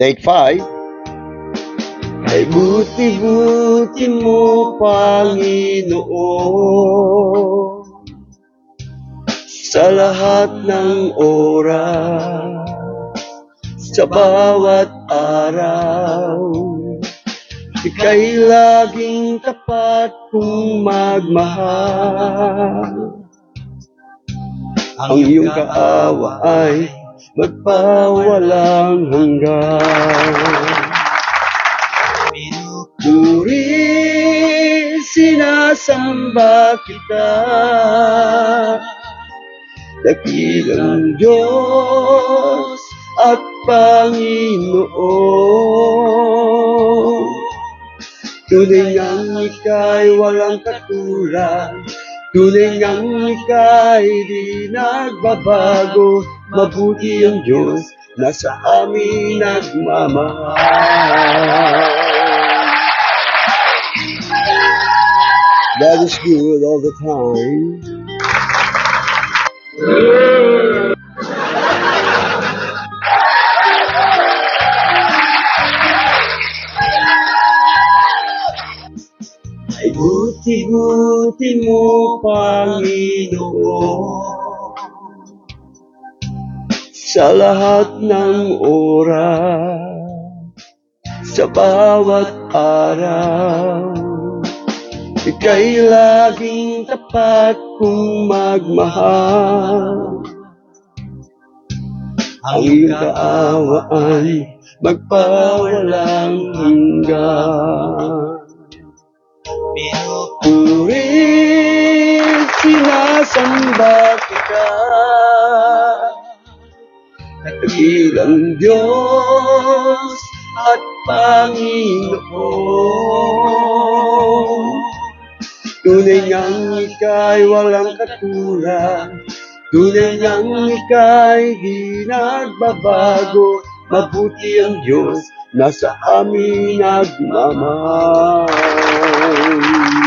Take 5. Ay buti-buti mo, Panginoon, sa lahat ng oras, sa bawat araw. Ika'y laging tapat kung magmahal. Ang iyong kaawa ay magpawalang hanggan. Pinupuri, sinasamba kita, dakilang Diyos at Panginoon. Tunay ngang ika'y walang katulad, tunay ngang ika'y di nagbabago. Mabuti ang Diyos na sa amin nagmamahal. God is good all the time. Ay buti-buti mo, Panginoon, sa lahat ng oras, sa bawat araw. Ika'y laging tapat kung magmahal. Ang iyong kaawa ay magpawalang hanggan. Pinupuri, sinasamba kita, dakilang Diyos at Panginoon. Tunay ngang ika'y walang katulad, tunay ngang ika'y di nagbabago. Mabuti ang Diyos na sa amin nagmamahal.